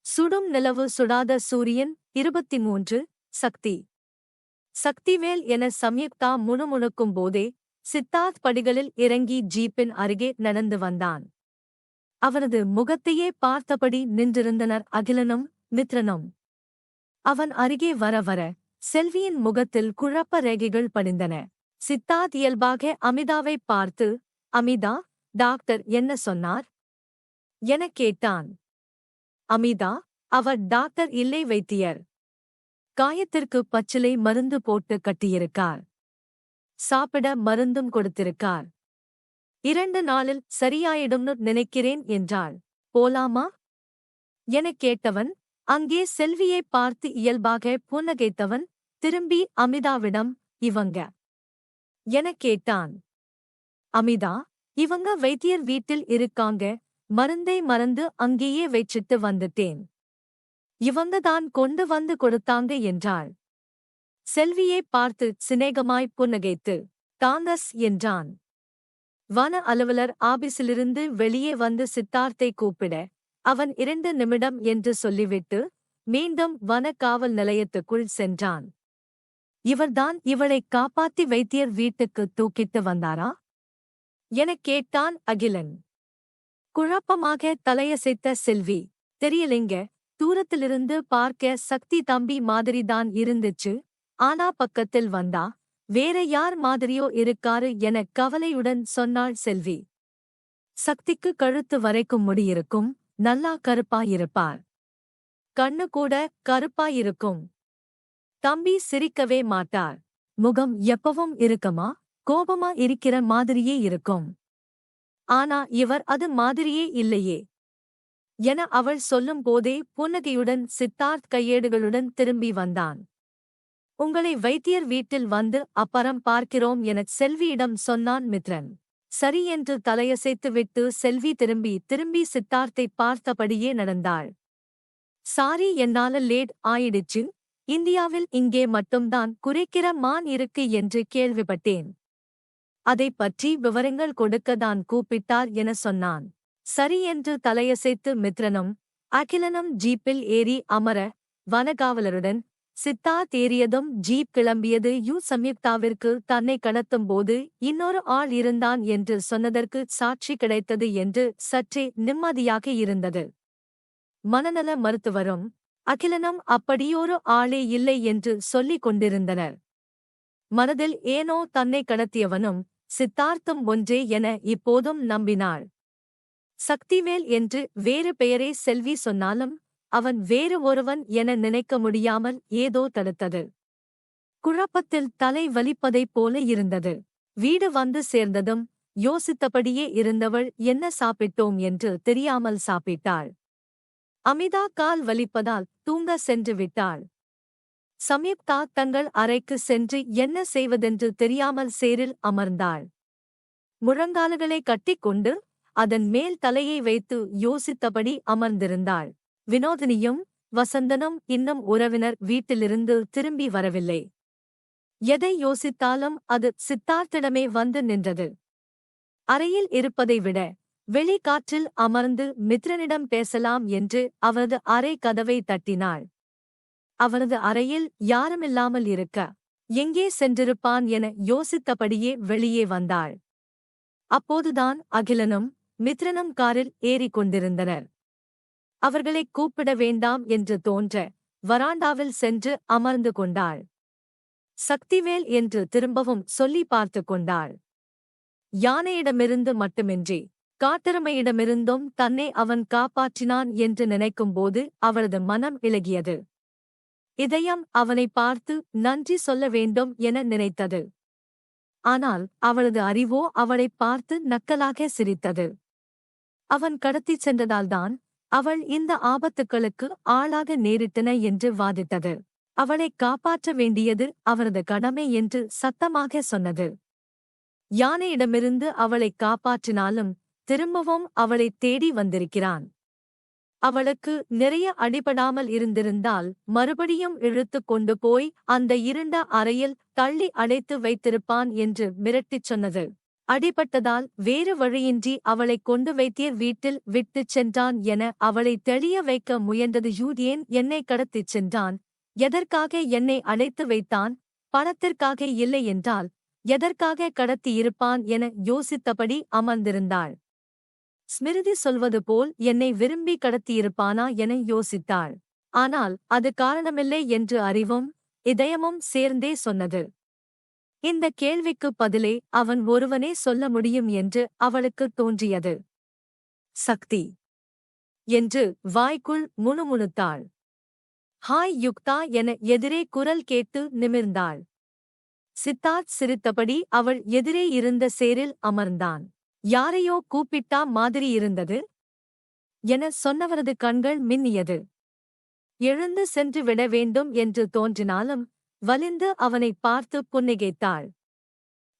சுடும் நிலவு சுடாத சூரியன் 23 சக்தி. சக்திவேல் என சம்யுக்தா முணுமுணுக்கும் போதே சித்தார்த் படிகளில் இறங்கி ஜீப்பின் அருகே நடந்து வந்தான். அவனது முகத்தையே பார்த்தபடி நின்றிருந்தனர் அகிலனும் மித்ரனும். அவன் அருகே வர வர செல்வியின் முகத்தில் குழப்ப ரேகைகள் படிந்தன. சித்தார்த் இயல்பாக அமிதாவைப் பார்த்து, அமிதா, டாக்டர் என்ன சொன்னார் எனக் கேட்டான். அமிதா, அவர் டாக்டர் இல்லை, வைத்தியர். காயத்திற்கு பச்சிலை மருந்து போட்டு கட்டியிருக்கார். சாப்பிட மருந்தும் கொடுத்திருக்கார். 2 நாளில் சரியாயிடும்னு நினைக்கிறேன் என்றாள். போலாமா எனக் கேட்டவன் அங்கே செல்வியைப் பார்த்து இயல்பாக புன்னகைத்தவன் திரும்பி அமிதாவிடம், இவங்க எனக் கேட்டான். அமிதா, இவங்க வைத்தியர் வீட்டில் இருக்காங்க, மருந்தை மறந்து அங்கேயே வச்சிட்டு வந்துட்டேன். இவங்க தான் கொண்டு வந்து கொடுத்தாங்க என்றாள். செல்வியைப் பார்த்து சிநேகமாய் புன்னகைத்து, தாங்கஸ் என்றான். வன அலுவலர் ஆபீஸிலிருந்து வெளியே வந்து சித்தார்த்தை கூப்பிட, அவன் 2 நிமிடம் என்று சொல்லிவிட்டு மீண்டும் வன காவல் நிலையத்துக்குள் சென்றான். இவர்தான் இவளைக் காப்பாத்தி வைத்தியர் வீட்டுக்கு தூக்கிட்டு வந்தாரா எனக் கேட்டான் அகிலன். குழப்பமாக தலையசைத்த செல்வி, தெரியலைங்க, தூரத்திலிருந்து பார்க்க சக்தி தம்பி மாதிரிதான் இருந்துச்சு, ஆனா பக்கத்தில் வந்தா வேற யார் மாதிரியோ இருக்காரு என கவலையுடன் சொன்னாள் செல்வி. சக்திக்கு கழுத்து வரைக்கும் முடியிருக்கும், நல்லா கருப்பாயிருப்பார். கண்ணு கூட கருப்பாயிருக்கும். தம்பி சிரிக்கவே மாட்டார். முகம் எப்பவும் இருக்குமா, கோபமா இருக்கிற மாதிரியே இருக்கும். ஆனா இவர் அது மாதிரியே இல்லையே என அவள் சொல்லும் போதே புன்னகையுடன் சித்தார்த் கையேடுகளுடன் திரும்பி வந்தான். உங்களை வைத்தியர் வீட்டில் வந்து அப்புறம் பார்க்கிறோம் எனச் செல்வியிடம் சொன்னான் மித்ரன். சரி என்று தலையசைத்துவிட்டு செல்வி திரும்பி சித்தார்த்தை பார்த்தபடியே நடந்தாள். சாரி, என்னால லேட் ஆயிடுச்சு, இந்தியாவில் இங்கே மட்டும்தான் குறைக்கிற மான் இருக்கு என்று கேள்விப்பட்டேன். அதைப் பற்றி விவரங்கள் கொடுக்கத்தான் கூப்பிட்டார் என சொன்னான். சரி என்று தலையசைத்து மித்ரனும் அகிலனும் ஜீப்பில் ஏறி அமர, வனகாவலருடன் சித்தார்த் ஏறியதும் ஜீப் கிளம்பியது. சம்யுக்தாவிற்கு தன்னை கடத்தும்போது இன்னொரு ஆள் இருந்தான் என்று சொன்னதற்கு சாட்சி கிடைத்தது என்று சற்றே நிம்மதியாக இருந்தது. மனநல மருத்துவரும் அகிலனும் அப்படியொரு ஆளே இல்லை என்று சொல்லிக் கொண்டிருந்தனர். மனதில் ஏனோ தன்னை கடத்தியவனும் சித்தார்த்தும் ஒன்றே என இப்போதும் நம்பினாள். சக்திவேல் என்று வேறு பெயரை செல்வி சொன்னாலும் அவன் வேறு ஒருவன் என நினைக்க முடியாமல் ஏதோ தடுத்தது. குழப்பத்தில் தலை வலிப்பதைப் போல இருந்தது. வீடு வந்து சேர்ந்ததும் யோசித்தபடியே இருந்தவள் என்ன சாப்பிட்டோம் என்று தெரியாமல் சாப்பிட்டாள். அமிதா கால் வலிப்பதால் தூங்க சென்று விட்டாள். சம்யுக்தா தங்கள் அறைக்கு சென்று என்ன செய்வதென்று தெரியாமல் சேரில் அமர்ந்தாள். முழங்கால்களை கட்டிக்கொண்டு அதன் மேல் தலையை வைத்து யோசித்தபடி அமர்ந்திருந்தாள். வினோதினியும் வசந்தனும் இன்னும் உறவினர் வீட்டிலிருந்து திரும்பி வரவில்லை. எதை யோசித்தாலும் அது சித்தார்த்திடமே வந்து நின்றது. அறையில் இருப்பதை விட வெளிக்காற்றில் அமர்ந்து மித்ரனிடம் பேசலாம் என்று அவரது அறை கதவை தட்டினாள். அவரது அறையில் யாருமில்லாமல் இருக்க எங்கே சென்றிருப்பான் என யோசித்தபடியே வெளியே வந்தாள். அப்போதுதான் அகிலனும் மித்ரனும் காரில் ஏறிக் கொண்டிருந்தனர். அவர்களைக் கூப்பிட வேண்டாம் என்று தோன்ற வராண்டாவில் சென்று அமர்ந்து கொண்டாள். சக்திவேல் என்று திரும்பவும் சொல்லி பார்த்து கொண்டாள். யானையிடமிருந்து மட்டுமின்றி காட்டெருமையிடமிருந்தும் தன்னை அவன் காப்பாற்றினான் என்று நினைக்கும்போது அவளது மனம் இளகியது. இதயம் அவனை பார்த்து நன்றி சொல்ல வேண்டும் என நினைத்தது. ஆனால் அவளது அறிவோ அவளைப் பார்த்து நக்கலாக சிரித்தது. அவன் கடத்திச் சென்றதால்தான் அவள் இந்த ஆபத்துக்களுக்கு ஆளாக நேரிட்டன என்று வாதிட்டது. அவளைக் காப்பாற்ற வேண்டியது அவரது கடமை என்று சத்தமாக சொன்னது. யானையிடமிருந்து அவளைக் காப்பாற்றினாலும் திரும்பவும் அவளைத் தேடி வந்திருக்கிறான். அவளுக்கு நிறைய அடிபடாமல் இருந்திருந்தால் மறுபடியும் இழுத்துக் கொண்டு போய் அந்த இருண்ட அறையில் தள்ளி அடைத்து வைத்திருப்பான் என்று மிரட்டிச் சொன்னது. அடிபட்டதால் வேறு வழியின்றி அவளைக் கொண்டு வைத்தியர் வீட்டில் விட்டுச் சென்றான் என அவளை தெளிய வைக்க முயன்றது. ஏன் என்னை கடத்திச் சென்றான்? எதற்காக என்னை அடைத்து வைத்தான்? பணத்திற்காக இல்லை என்றால் எதற்காக கடத்தியிருப்பான் என யோசித்தபடி அமர்ந்திருந்தாள். ஸ்மிருதி சொல்வது போல் என்னை விரும்பி கடத்தியிருப்பானா என யோசித்தாள். ஆனால் அது காரணமில்லை என்று அறிவும் இதயமும் சேர்ந்தே சொன்னது. இந்த கேள்விக்கு பதிலே அவன் ஒருவனே சொல்ல முடியும் என்று அவளுக்குத் தோன்றியது. சக்தி என்று வாய்க்குள் முணுமுணுத்தாள். ஹாய் யுக்தா என எதிரே குரல் கேட்டு நிமிர்ந்தாள். சித்தார்த் சிரித்தபடி அவள் எதிரே இருந்த சேரில் அமர்ந்தான். யாரையோ கூப்பிட்டா மாதிரி இருந்தது என சொன்னவரது கண்கள் மின்னியது. எழுந்து சென்று விட வேண்டும் என்று தோன்றினாலும் வலிந்து அவனை பார்த்து புன்னகைத்தாள்.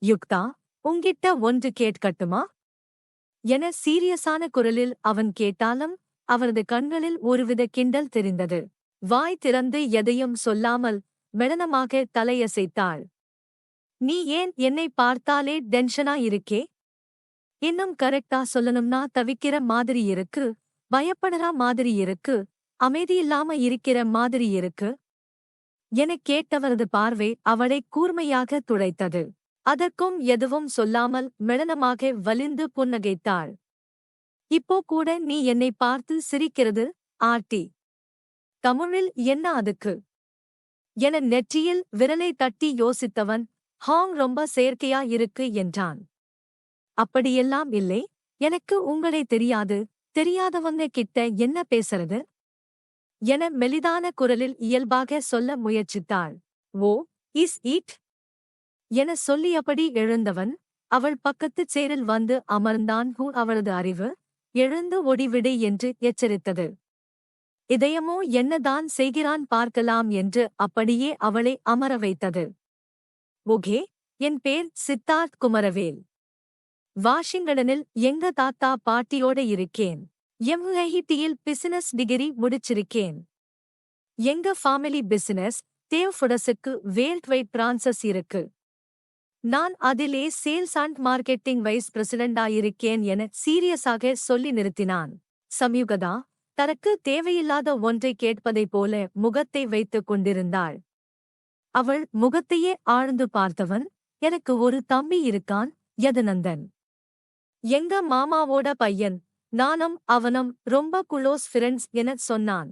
யுக்தா, உங்கிட்ட ஒன்று கேட்கட்டுமா என சீரியஸான குரலில் அவன் கேட்டாலும் அவரது கண்களில் ஒருவித கிண்டல் தெரிந்தது. வாய் திறந்து எதையும் சொல்லாமல் மெளனமாக தலையசைத்தாள். நீ ஏன் என்னை பார்த்தாலே டென்ஷனா இருக்கே? இன்னும் கரெக்டா சொல்லணும்னா தவிக்கிற மாதிரி இருக்கு, பயப்படுறா மாதிரி இருக்கு, அமைதியில்லாம இருக்கிற மாதிரி இருக்கு எனக் கேட்டவரது பார்வை அவளை கூர்மையாக துளைத்தது. அதற்கும் எதுவும் சொல்லாமல் மெளனமாக வலிந்து புன்னகைத்தாள். இப்போ கூட நீ என்னை பார்த்து சிரிக்கிறது ஆர்ட்டி. தமிழில் என்ன அதுக்கு என நெற்றியில் விரலை தட்டி யோசித்தவன் ஹாங் ரொம்ப செயற்கையா இருக்கு என்றான். அப்படியெல்லாம் இல்லை, எனக்கு உங்களை தெரியாது, தெரியாதவங்க கிட்ட என்ன பேசுறது என மெலிதான குரலில் இயல்பாக சொல்ல முயற்சித்தாள். ஓ இஸ் இட் என சொல்லியபடி எழுந்தவன் அவள் பக்கத்துச் சேரில் வந்து அமர்ந்தான். அவளது அறிவு எழுந்து ஒடிவிடு என்று எச்சரித்தது. இதயமோ என்னதான் செய்கிறான் பார்க்கலாம் என்று அப்படியே அவளை அமர வைத்தது. ஓகே, என் பேர் சித்தார்த் குமரவேல். வாஷிங்டனில் எங்க தாத்தா பாட்டியோட இருக்கேன். MIT-யில் பிசினஸ் டிகிரி முடிச்சிருக்கேன். எங்க ஃபேமிலி பிசினஸ் தேவ் ஃபுடஸுக்கு வேர்ல்ட் வைட் பிரான்சஸ் இருக்கு. நான் அதிலே சேல்ஸ் அண்ட் மார்க்கெட்டிங் வைஸ் பிரசிடெண்டாயிருக்கேன் என சீரியஸாக சொல்லி நிறுத்தினான். சம்யுகதா தனக்கு தேவையில்லாத ஒன்றை கேட்பதைப் போல முகத்தை வைத்துக் கொண்டிருந்தாள். அவள் முகத்தையே ஆழ்ந்து பார்த்தவன், எனக்கு ஒரு தம்பி இருக்கான், யதுநந்தன். எங்க மாமாவோட பையன். நானும் அவனும் ரொம்ப குளோஸ் ஃப்ரெண்ட்ஸ் எனச் சொன்னான்.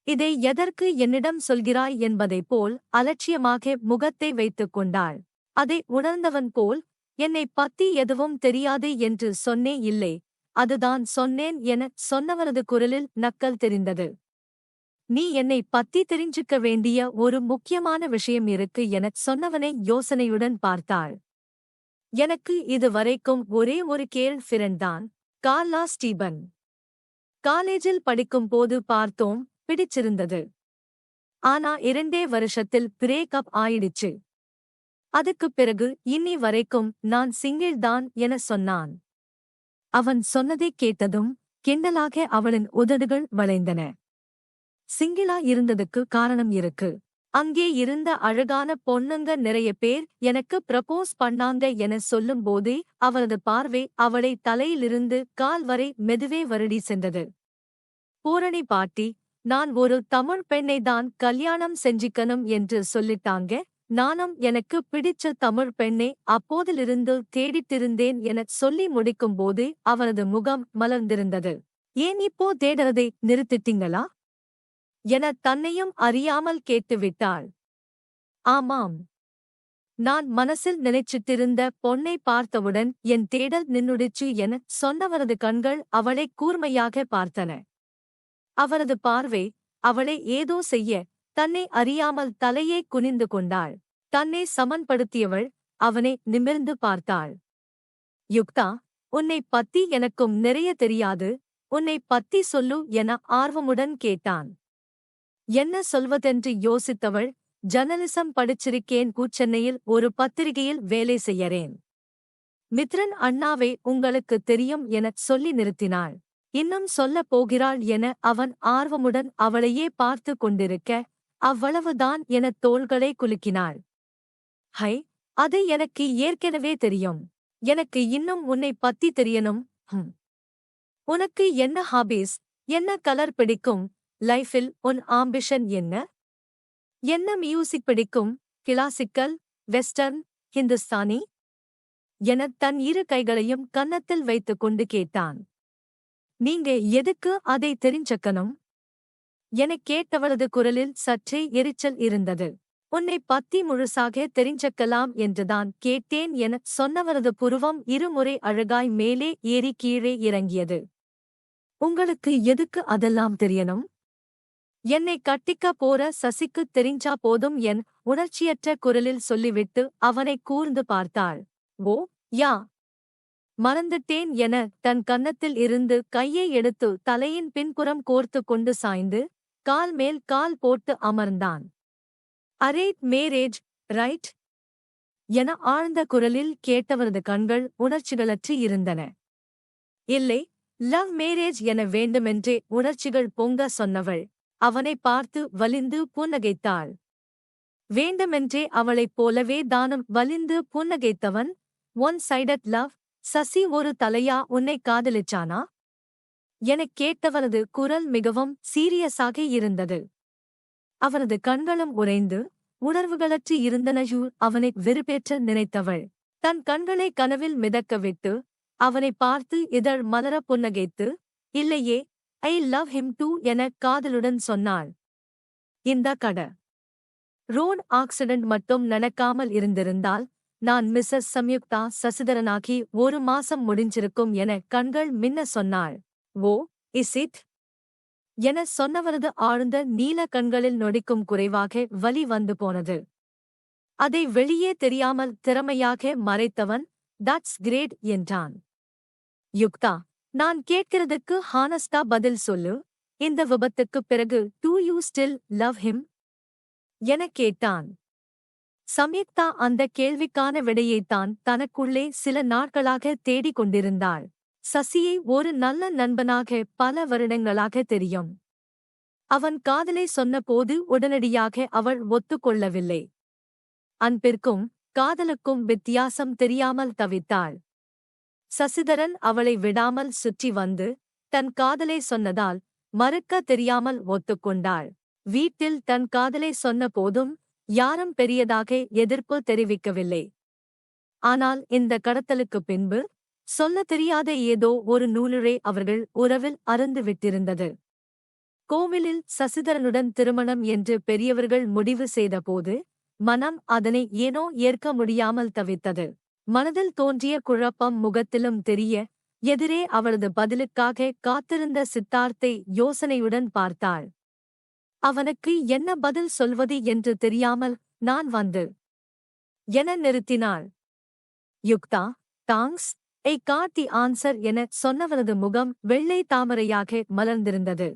இதை எதற்கு என்னிடம் சொல்கிறாய் என்பதைப் போல் அலட்சியமாக முகத்தை வைத்துக் கொண்டாள். அதை உணர்ந்தவன் போல், என்னைப் பத்தி எதுவும் தெரியாது என்று சொன்னே இல்லை, அதுதான் சொன்னேன் எனச் சொன்னவரது குரலில் நக்கல் தெரிந்தது. நீ என்னைப் பத்தி தெரிஞ்சுக்க வேண்டிய ஒரு முக்கியமான விஷயம் இருக்கு எனச் சொன்னவனை யோசனையுடன் பார்த்தாள். எனக்கு இது வரைக்கும் ஒரே ஒரு கேர்ள் ஃப்ரெண்ட் தான், கார்லா ஸ்டீபன். காலேஜில் படிக்கும்போது பார்த்தோம், பிடிச்சிருந்தது. ஆனா 2 வருஷத்தில் பிரேக் அப் ஆயிடுச்சு. அதுக்குப் பிறகு இன்னி வரைக்கும் நான் சிங்கிள் தான் என சொன்னான். அவன் சொன்னதைக் கேட்டதும் கிண்டலாக அவளின் உதடுகள் வளைந்தன. சிங்கிளா இருந்ததுக்கு காரணம் இருக்கு. அங்கே இருந்த அழகான பொண்ணுங்க நிறைய பேர் எனக்கு ப்ரப்போஸ் பண்ணாங்க என சொல்லும்போதே அவரது பார்வை அவளை தலையிலிருந்து கால் வரை மெதுவே வருடி சென்றது. பூரணி பாட்டி, நான் ஒரு தமிழ் பெண்ணை தான் கல்யாணம் செஞ்சிக்கணும் என்று சொல்லிட்டாங்க. நானும் எனக்கு பிடிச்ச தமிழ் பெண்ணை அப்போதிலிருந்து தேடிட்டிருந்தேன் எனச் சொல்லி முடிக்கும்போது அவரது முகம் மலர்ந்திருந்தது. ஏன் இப்போ தேடுறதை நிறுத்திட்டீங்களா என தன்னையும் அறியாமல் கேட்டுவிட்டாள். ஆமாம், நான் மனசில் நினைச்சிட்டிருந்த பொண்ணை பார்த்தவுடன் என் தேடல் நின்னுடுச்சு எனச் சொன்னவரது கண்கள் அவளை கூர்மையாக பார்த்தன. அவரது பார்வை அவளை ஏதோ செய்ய தன்னை அறியாமல் தலையே குனிந்து கொண்டாள். தன்னை சமன்படுத்தியவள் அவனை நிமிர்ந்து பார்த்தாள். யுக்தா, உன்னைப் பத்தி எனக்கும் நிறைய தெரியாது, உன்னைப் பத்தி சொல்லு என ஆர்வமுடன் கேட்டான். என்ன சொல்வதென்று யோசித்தவள், ஜர்னலிசம் படிச்சிருக்கேன், சென்னையில் ஒரு பத்திரிகையில் வேலை செய்யறேன். மித்ரன் அண்ணாவை உங்களுக்கு தெரியும் எனச் சொல்லி நிறுத்தினாள். இன்னும் சொல்லப் போகிறாள் என அவன் ஆர்வமுடன் அவளையே பார்த்து கொண்டிருக்க, அவ்வளவுதான் எனத் தோள்களை குலுக்கினாள். ஹை, அது எனக்கு ஏற்கனவே தெரியும். எனக்கு இன்னும் உன்னை பத்தி தெரியணும். உனக்கு என்ன ஹாபீஸ்? என்ன கலர் பிடிக்கும்? லைஃபில் உன் ஆம்பிஷன் என்ன? என்ன மியூசிக் பிடிக்கும்? Classical, western, Hindustani? எனத் தன் இரு கைகளையும் கன்னத்தில் வைத்துக் கொண்டு கேட்டான். நீங்க எதுக்கு அதை தெரிஞ்சக்கணும்? எனக் கேட்டவளது குரலில் சற்றே எரிச்சல் இருந்தது. உன்னை பத்தி முழுசாக தெரிஞ்சக்கலாம் என்றுதான் கேட்டேன் எனச் சொன்னவரது புருவம் இருமுறை அழகாய் மேலே ஏறி கீழே இறங்கியது. உங்களுக்கு எதுக்கு அதெல்லாம் தெரியணும்? என்னை கட்டிக்க போற சசிக்குத் தெரிஞ்சா போதும் என் உணர்ச்சியற்ற குரலில் சொல்லிவிட்டு அவனை கூர்ந்து பார்த்தாள். ஓ, யா. மறந்துட்டேன் என தன் கன்னத்தில் இருந்து கையை எடுத்து தலையின் பின்புறம் கோர்த்து கொண்டு சாய்ந்து கால் மேல் கால் போட்டு அமர்ந்தான். Arrayed marriage, right? என ஆழ்ந்த குரலில் கேட்டவரது கண்கள் உணர்ச்சிகளற்று இருந்தன. இல்லை, லவ் மேரேஜ் என வேண்டுமென்றே உணர்ச்சிகள் பொங்க சொன்னவள் அவனை பார்த்து வலிந்து புன்னகைத்தாள். வேண்டுமென்றே அவளைப் போலவே தானும் வலிந்து புன்னகைத்தவன், ஒன் சைடட் லவ். சசி ஒரு தலையா உன்னை காதலிச்சானா? எனக் கேட்டவரது குரல் மிகவும் சீரியஸாக இருந்தது. அவரது கண்களும் உறைந்து உணர்வுகளற்று இருந்தனையூ அவனை வெறுப்பேற்ற நினைத்தவள் தன் கண்களை கனவில் மிதக்க விட்டு அவனை பார்த்து இதழ் மலர புன்னகைத்து, இல்லையே, ஐ லவ் ஹிம் டூ என காதலுடன் சொன்னாள். இந்த ரோட் ஆக்சிடென்ட் மட்டும் நடக்காமல் இருந்திருந்தால் நான் மிஸ்ஸஸ் சம்யுக்தா சசிதரனாகி 1 மாசம் முடிஞ்சிருக்கும் என கண்கள் மின்ன சொன்னாள். ஓ, இஸ் இட்? என சொன்னவரது ஆழ்ந்த நீல கண்களில் நொடிக்கும் குறைவாக வலி வந்து போனது. அதை வெளியே தெரியாமல் திறமையாக மறைத்தவன், தட்ஸ் கிரேட் என்றான். யுக்தா, நான் கேட்கிறதுக்கு ஹானஸ்டா பதில் சொல்லு. இந்த விபத்துக்குப் பிறகு do you still love him? எனக் கேட்டான். சம்யுக்தா அந்த கேள்விக்கான விடையைத்தான் தனக்குள்ளே சில நாட்களாக தேடிக் கொண்டிருந்தாள். சசியை ஒரு நல்ல நண்பனாக பல வருடங்களாக தெரியும். அவன் காதலை சொன்னபோது உடனடியாக அவள் ஒத்துக்கொள்ளவில்லை. அன்பிற்கும் காதலுக்கும் வித்தியாசம் தெரியாமல் தவித்தாள். சசிதரன் அவளை விடாமல் சுற்றி வந்து தன் காதலை சொன்னதால் மறுக்க தெரியாமல் ஒத்துக்கொண்டாள். வீட்டில் தன் காதலை சொன்ன போதும் யாரும் பெரியதாக எதிர்ப்பு தெரிவிக்கவில்லை. ஆனால் இந்த கடத்தலுக்குப் பின்பு சொல்லத் தெரியாத ஏதோ ஒரு நூலிழை அவர்கள் உறவில் அருந்துவிட்டிருந்தது. கோவிலில் சசிதரனுடன் திருமணம் என்று பெரியவர்கள் முடிவு செய்தபோது மனம் அதனை ஏனோ ஏற்க முடியாமல் தவித்தது. மனதில் தோன்றிய குழப்பம் முகத்திலும் தெரிய, எதிரே அவளது பதிலுக்காக காத்திருந்த சித்தார்த்தை யோசனையுடன் பார்த்தாள். அவனுக்கு என்ன பதில் சொல்வது என்று தெரியாமல் நான் வந்து என நிறுத்தினாள். Yukta, thanks, I got the answer என சொன்னவனது முகம் வெள்ளை தாமரையாக மலர்ந்திருந்தது.